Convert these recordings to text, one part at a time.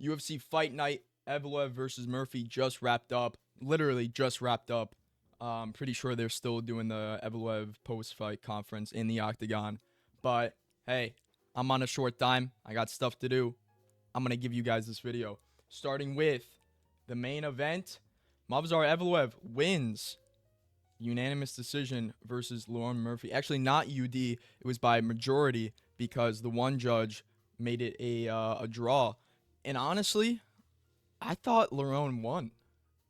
UFC Fight Night Evloev versus Murphy just wrapped up. Literally just wrapped up. Pretty sure they're still doing the Evloev post-fight conference in the octagon. But hey, I'm on a short time. I got stuff to do. I'm gonna give you guys this video, starting with the main event. Movsar Evloev wins unanimous decision versus Lauren Murphy. Actually, not UD. It was by majority because the one judge made it a draw. And honestly, I thought Lerone won.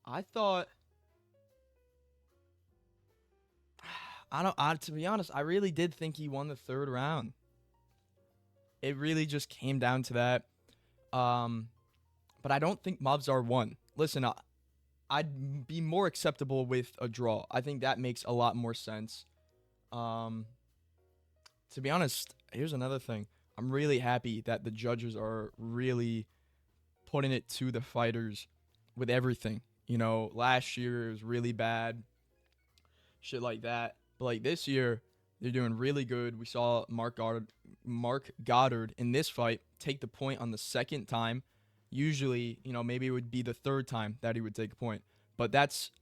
I thought to be honest, I really did think he won the third round. It really just came down to that. But I don't think Movsar won. Listen, I'd be more acceptable with a draw. I think that makes a lot more sense. To be honest, here's another thing. I'm really happy that the judges are really putting it to the fighters with everything. You know, last year it was really bad, shit like that. But like this year, they're doing really good. We saw Mark Goddard in this fight take the point on the second time. Usually, you know, maybe it would be the third time that he would take a point. But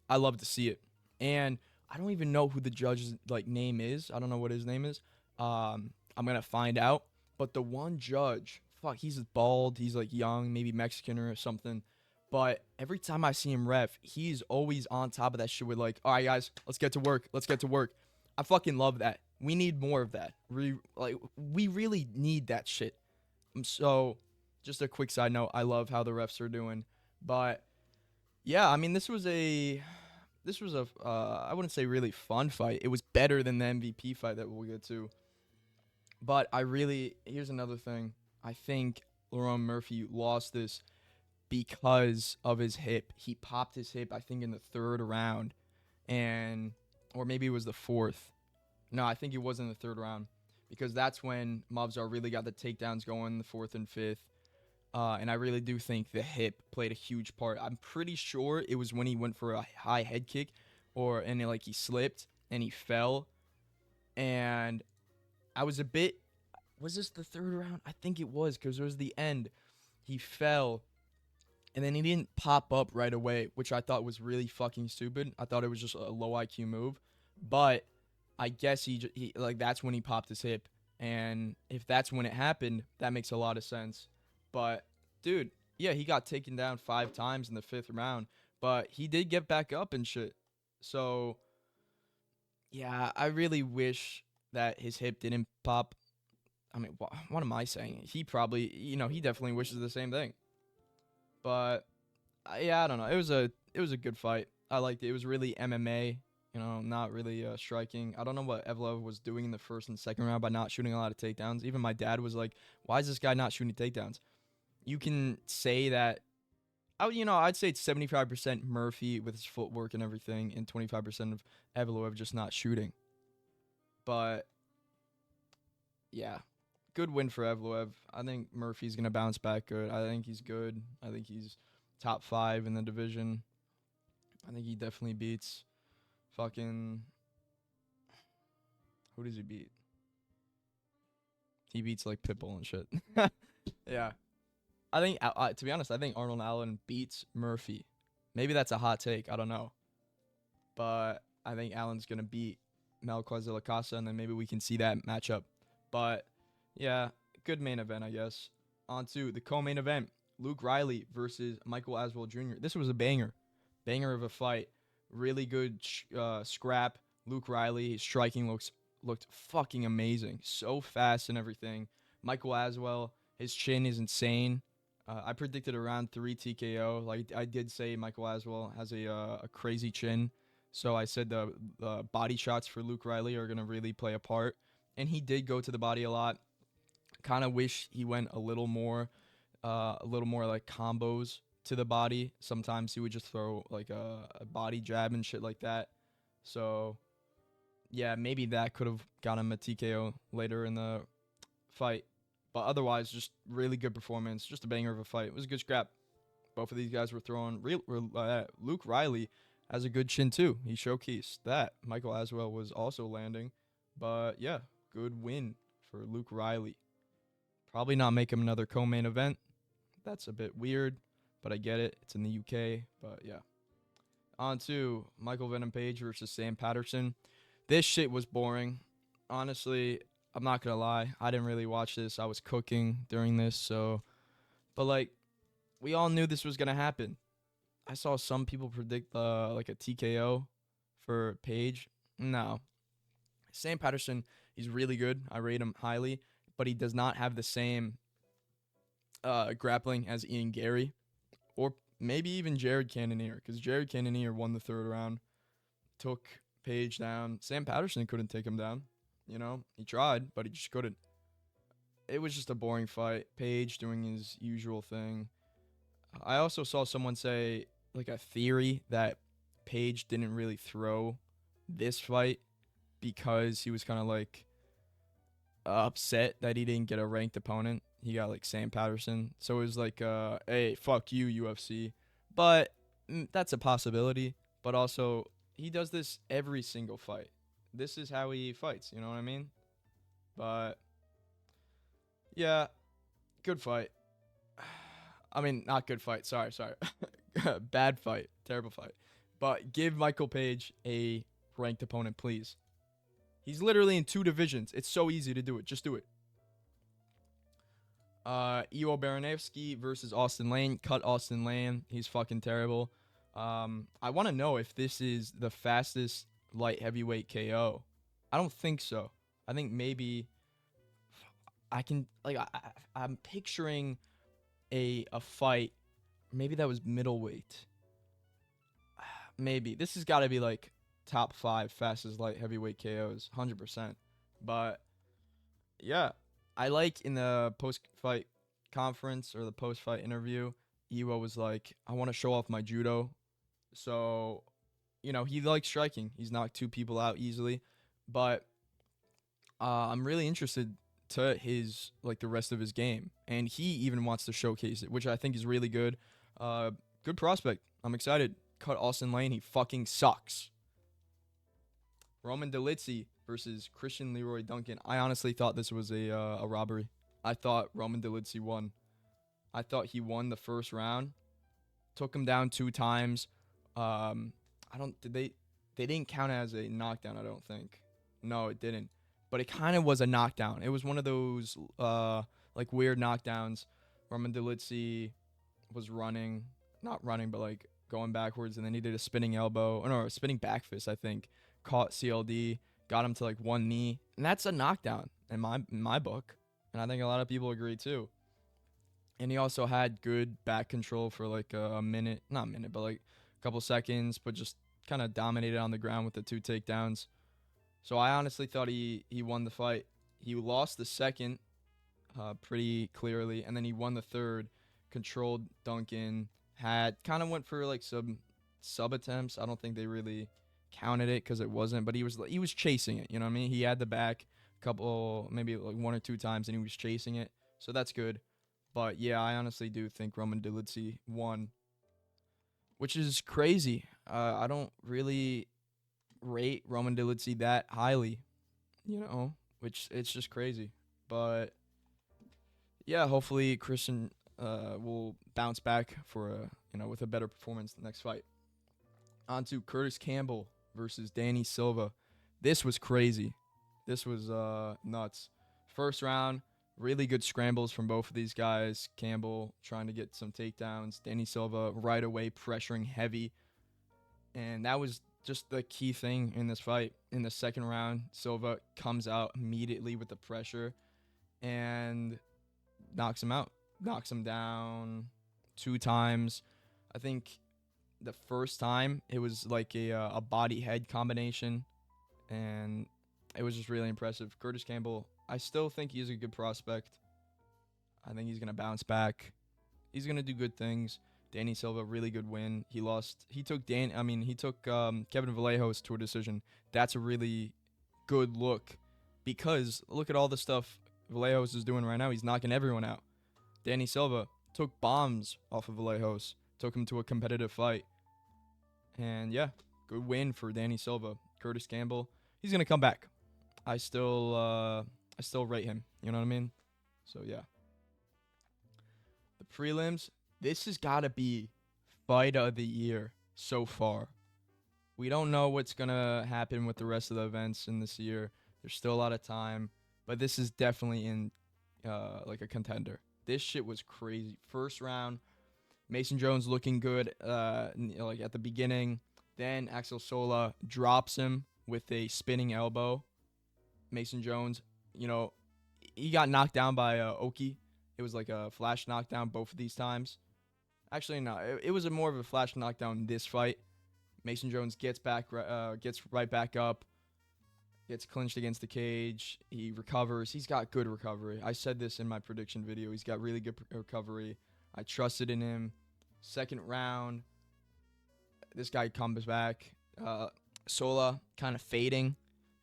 I love to see it. And I don't even know who the judge's name is. I don't know what his name is. I'm gonna find out. But the one judge, he's bald. He's like young, maybe Mexican or something. But every time I see him ref, he's always on top of that shit with all right, guys, let's get to work. Let's get to work. I fucking love that. We need more of that. We really need that shit. So, just a quick side note, I love how the refs are doing. But yeah, I mean, this was a I wouldn't say really fun fight. It was better than the MVP fight that we'll get to. But here's another thing. I think Lerone Murphy lost this because of his hip. He popped his hip, I think, in the third round, or maybe it was the fourth. No, I think it was in the third round, because that's when Movsar really got the takedowns going, the fourth and fifth. And I really do think the hip played a huge part. I'm pretty sure it was when he went for a high head kick, he slipped and he fell. And was this the third round? I think it was, because it was the end. He fell, and then he didn't pop up right away, which I thought was really fucking stupid. I thought it was just a low IQ move. But I guess he that's when he popped his hip. And if that's when it happened, that makes a lot of sense. But, dude, yeah, he got taken down 5 times in the 5th round. But he did get back up and shit. So, yeah, I really wish that his hip didn't pop. I mean, what am I saying? He probably, he definitely wishes the same thing. But, yeah, I don't know. It was a good fight. I liked it. It was really MMA. Not really striking. I don't know what Evloev was doing in the first and second round by not shooting a lot of takedowns. Even my dad was like, why is this guy not shooting takedowns? You can say that, I'd say it's 75% Murphy with his footwork and everything, and 25% of Evloev just not shooting. But, yeah, good win for Evloev. I think Murphy's going to bounce back good. I think he's good. I think he's top 5 in the division. I think he definitely beats fucking, who does he beat? He beats Pitbull and shit. Yeah. I think, to be honest, I think Arnold Allen beats Murphy. Maybe that's a hot take. I don't know. But I think Allen's going to beat Melquez de la Casa, and then maybe we can see that matchup. But, yeah, good main event, I guess. On to the co-main event. Luke Riley versus Michael Aswell Jr. This was a banger. Banger of a fight. Really good scrap. Luke Riley, his striking looked fucking amazing. So fast and everything. Michael Aswell, his chin is insane. I predicted a round 3 TKO. I did say Michael Aswell has a crazy chin. So I said the body shots for Luke Riley are going to really play a part. And he did go to the body a lot. Kind of wish he went a little more combos to the body. Sometimes he would just throw a body jab and shit like that. So, yeah, maybe that could have got him a TKO later in the fight. But otherwise, just really good performance. Just a banger of a fight. It was a good scrap. Both of these guys were throwing. Luke Riley has a good chin too. He showcased that. Michael Aswell was also landing. But, yeah, good win for Luke Riley. Probably not make him another co-main event. That's a bit weird, but I get it. It's in the UK, but yeah. On to Michael Venom Page versus Sam Patterson. This shit was boring. Honestly, I'm not gonna lie. I didn't really watch this. I was cooking during this, so but like we all knew this was gonna happen. I saw some people predict like a TKO for Page. No. Sam Patterson, he's really good. I rate him highly, but he does not have the same grappling as Ian Gary or maybe even Jared Cannonier, because Jared Cannonier won the third round, took Page down. Sam Patterson couldn't take him down. You know, he tried, but he just couldn't. It was just a boring fight. Page doing his usual thing. I also saw someone say, like, a theory that Page didn't really throw this fight because he was kind of like upset that he didn't get a ranked opponent. He got like Sam Patterson. So it was like, hey, fuck you, UFC. But that's a possibility. But also, he does this every single fight. This is how he fights. You know what I mean? But yeah, good fight. I mean, not good fight. Sorry. Bad fight. Terrible fight. But give Michael Page a ranked opponent, please. He's literally in 2 divisions. It's so easy to do it. Just do it. Iwo Baranevsky versus Austin Lane. Cut Austin Lane. He's fucking terrible. I want to know if this is the fastest light heavyweight KO. I don't think so. I think maybe I can, like, I'm picturing a fight. Maybe that was middleweight. Maybe. This has got to be like top 5 fastest light heavyweight KOs, 100%. But yeah, I like in the post-fight conference or the post-fight interview, Iwo was like, I want to show off my judo. So, you know, he likes striking. He's knocked 2 people out easily. But I'm really interested to his, like, the rest of his game. And he even wants to showcase it, which I think is really good. Good prospect. I'm excited. Cut Austin Lane. He fucking sucks. Roman Dolidze versus Christian Leroy Duncan. I honestly thought this was a robbery. I thought Roman Dolidze won. I thought he won the first round. Took him down 2 times. They didn't count it as a knockdown, I don't think. No, it didn't. But it kind of was a knockdown. It was one of those like weird knockdowns. Roman Dolidze was not running, but like going backwards, and then he did a spinning elbow, or no, a spinning back fist, I think. Caught CLD, got him to like 1 knee, and that's a knockdown in my book, and I think a lot of people agree too. And he also had good back control for like a minute, not a minute, but like a couple seconds, but just kind of dominated on the ground with the 2 takedowns. So I honestly thought he won the fight. He lost the second pretty clearly, and then he won the third. Controlled Duncan, kind of went for like some sub attempts. I don't think they really counted it because it wasn't, but he was chasing it. You know what I mean? He had the back a couple, maybe like 1 or 2 times, and he was chasing it. So that's good. But yeah, I honestly do think Roman Dolidze won, which is crazy. I don't really rate Roman Dolidze that highly, you know, which it's just crazy. But yeah, hopefully Christian will bounce back for with a better performance next fight. On to Curtis Campbell versus Danny Silva. This was crazy. This was nuts. First round, really good scrambles from both of these guys. Campbell trying to get some takedowns. Danny Silva right away pressuring heavy. And that was just the key thing in this fight. In the second round, Silva comes out immediately with the pressure and knocks him out. Knocks him down 2 times. I think the first time it was like a body head combination, and it was just really impressive. Curtis Campbell, I still think he's a good prospect. I think he's gonna bounce back. He's gonna do good things. Danny Silva, really good win. He took Kevin Vallejos to a decision. That's a really good look, because look at all the stuff Vallejos is doing right now. He's knocking everyone out. Danny Silva took bombs off of Vallejos, took him to a competitive fight. And yeah, good win for Danny Silva. Curtis Campbell, he's going to come back. I still rate him. You know what I mean? So yeah. The Prelims, this has got to be fight of the year so far. We don't know what's going to happen with the rest of the events in this year. There's still a lot of time, but this is definitely in like a contender. This shit was crazy. First round, Mason Jones looking good like at the beginning. Then Axel Sola drops him with a spinning elbow. Mason Jones, he got knocked down by Oki. It was like a flash knockdown both of these times. Actually, no, it was more of a flash knockdown in this fight. Mason Jones gets right back up, gets clinched against the cage. He recovers. He's got good recovery. I said this in my prediction video. He's got really good recovery. I trusted in him. Second round, this guy comes back. Sola kind of fading.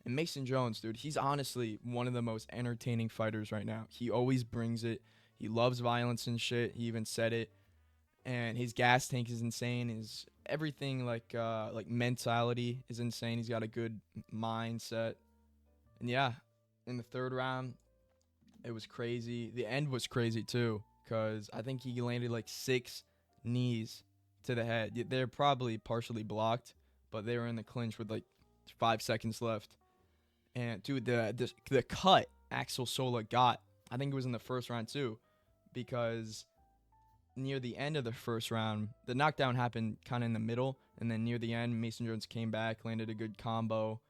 And Mason Jones, dude, he's honestly one of the most entertaining fighters right now. He always brings it. He loves violence and shit. He even said it. And his gas tank is insane. His everything like mentality is insane. He's got a good mindset. And yeah, in the third round, it was crazy. The end was crazy too, because I think he landed like 6 knees to the head. They're probably partially blocked, but they were in the clinch with like 5 seconds left. And dude, the cut Axel Sola got, I think it was in the first round too, because near the end of the first round, the knockdown happened kind of in the middle, and then near the end, Mason Jones came back, landed a good combo,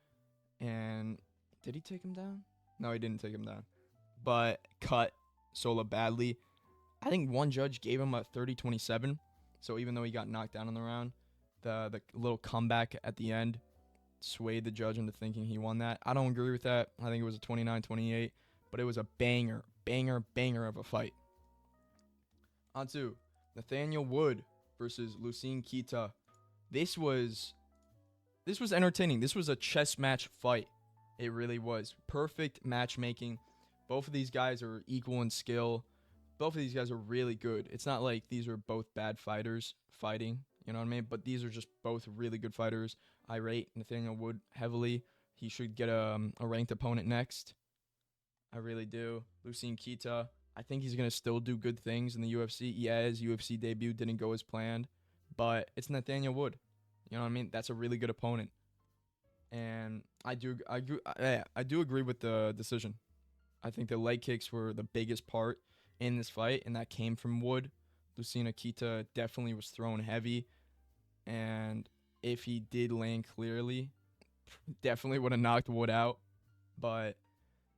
and did he take him down? No, he didn't take him down, but cut Sola badly. I think one judge gave him a 30-27, so even though he got knocked down in the round, the little comeback at the end swayed the judge into thinking he won that. I don't agree with that. I think it was a 29-28, but it was a banger of a fight. On to Nathaniel Wood versus Lucien Kita. This was entertaining. This was a chess match fight. It really was. Perfect matchmaking. Both of these guys are equal in skill. Both of these guys are really good. It's not like these are both bad fighters fighting, you know what I mean? But these are just both really good fighters. I rate Nathaniel Wood heavily. He should get a ranked opponent next. I really do. Lucien Kita, I think he's going to still do good things in the UFC. Yeah, his UFC debut didn't go as planned, but it's Nathaniel Wood. You know what I mean? That's a really good opponent. And I do agree with the decision. I think the leg kicks were the biggest part in this fight, and that came from Wood. Lucien Kita definitely was thrown heavy, and if he did land clearly, definitely would have knocked Wood out. But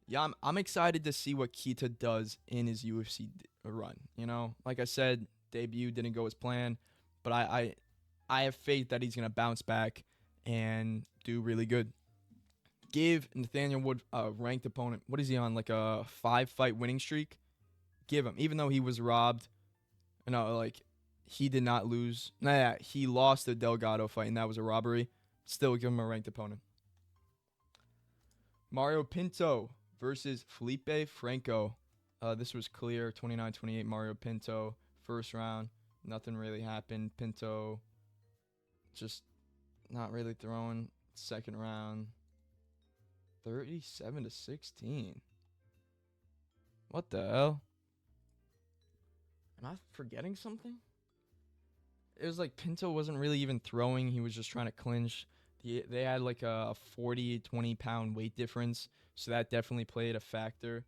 yeah, I'm excited to see what Kita does in his UFC run. Like I said, debut didn't go as planned, but I have faith that he's gonna bounce back and do really good. Give Nathaniel Wood a ranked opponent. What is he on? Like a 5-fight winning streak? Give him, even though he was robbed. He did not lose. He lost the Delgado fight, and that was a robbery. Still give him a ranked opponent. Mario Pinto versus Felipe Franco. This was clear, 29-28 Mario Pinto. First round, nothing really happened. Pinto just not really throwing. Second round, 37-16. What the hell? Am I forgetting something? It was like Pinto wasn't really even throwing. He was just trying to clinch. They had like a 20 pound weight difference, so that definitely played a factor.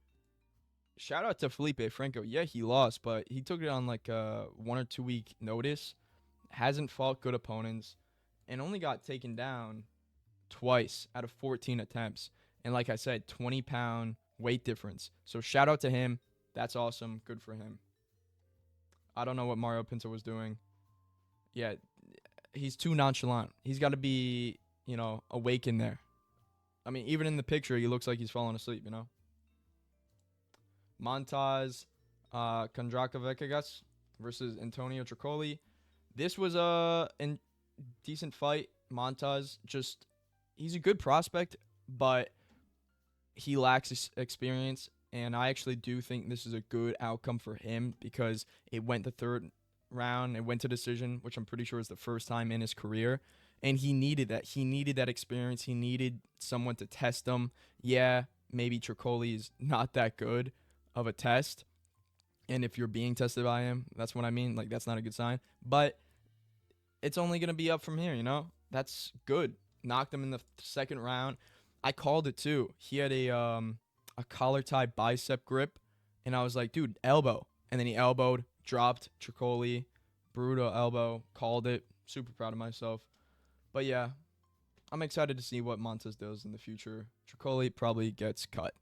Shout out to Felipe Franco. Yeah, he lost, but he took it on like a 1 or 2 week notice. Hasn't fought good opponents, and only got taken down twice out of 14 attempts. And like I said, 20 pound weight difference. So shout out to him. That's awesome. Good for him. I don't know what Mario Pinto was doing. Yeah, he's too nonchalant. He's got to be, awake in there. I mean, even in the picture, he looks like he's falling asleep, Montaz Kondrakovic versus Antonio Tricoli. This was a decent fight. Montaz, he's a good prospect, but he lacks experience. And I actually do think this is a good outcome for him because it went the third round. It went to decision, which I'm pretty sure is the first time in his career. And he needed that. He needed that experience. He needed someone to test him. Yeah, maybe Tricoli is not that good of a test. And if you're being tested by him, that's what I mean. Like, that's not a good sign. But it's only going to be up from here, you know? That's good. Knocked him in the second round. I called it too. He had a collar tie bicep grip, and I was like, dude, elbow. And then he elbowed, dropped Tricoli, brutal elbow, called it. Super proud of myself. But yeah, I'm excited to see what Montez does in the future. Tricoli probably gets cut.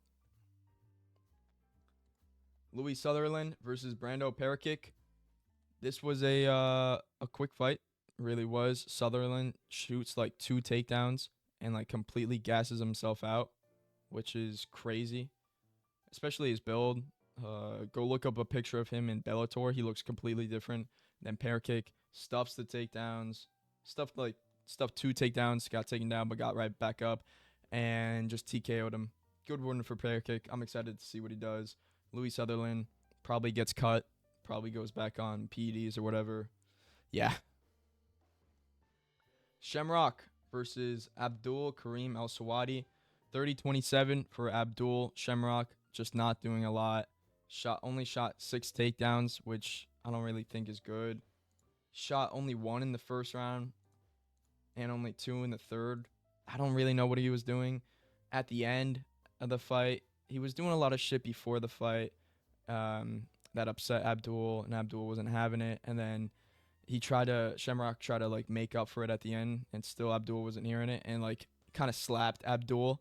Louis Sutherland versus Brando Parakick. This was a quick fight, really was. Sutherland shoots like 2 takedowns and like completely gasses himself out, which is crazy, especially his build. Go look up a picture of him in Bellator. He looks completely different than Parakick. Stuffs the takedowns, stuffed 2 takedowns, got taken down but got right back up, and just TKO'd him. Good win for Parakick. I'm excited to see what he does. Louis Sutherland probably gets cut, probably goes back on PEDs or whatever. Yeah. Shamrock versus Abdul Karim El Sawadi. 30-27 for Abdul. Shamrock just not doing a lot. Only shot 6 takedowns, which I don't really think is good. Shot only 1 in the first round and only 2 in the third. I don't really know what he was doing at the end of the fight. He was doing a lot of shit before the fight that upset Abdul, and Abdul wasn't having it. And then Shamrock tried to like make up for it at the end, and still Abdul wasn't hearing it, and like kind of slapped Abdul,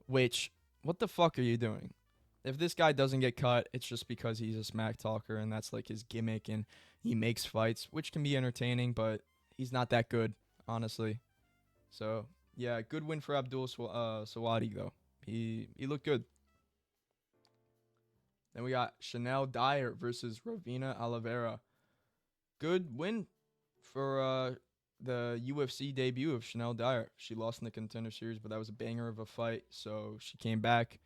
which, what the fuck are you doing? If this guy doesn't get cut, it's just because he's a smack talker, and that's like his gimmick, and he makes fights, which can be entertaining, but he's not that good, honestly. So yeah, good win for Abdul Sawadi though. He looked good. Then we got Chanel Dyer versus Ravina Oliveira. Good win for the UFC debut of Chanel Dyer. She lost in the Contender Series, but that was a banger of a fight, so she came back.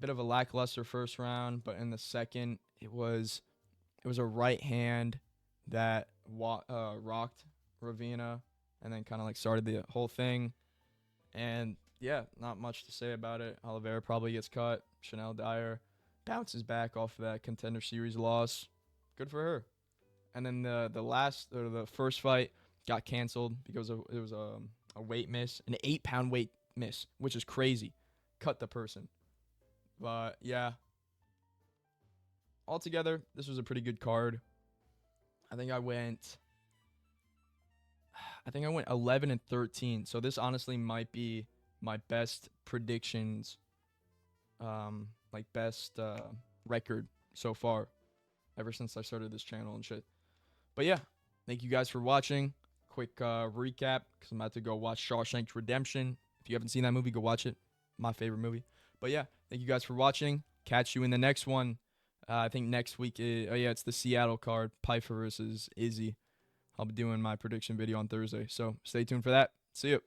Bit of a lackluster first round, but in the second, it was a right hand that rocked Ravina, and then kind of like started the whole thing. And yeah, not much to say about it. Oliveira probably gets cut. Chanel Dyer bounces back off of that Contender Series loss. Good for her. And then the first fight got canceled because it was a weight miss, an 8-pound weight miss, which is crazy. Cut the person. But yeah, altogether, this was a pretty good card. I think I went 11-13. So this honestly might be my best predictions, like best record so far, ever since I started this channel and shit. But yeah, thank you guys for watching. Quick recap, because I'm about to go watch Shawshank Redemption. If you haven't seen that movie, go watch it. My favorite movie. But yeah, thank you guys for watching. Catch you in the next one. I think next week, it's the Seattle card, Pfeiffer versus Izzy. I'll be doing my prediction video on Thursday. So stay tuned for that. See you.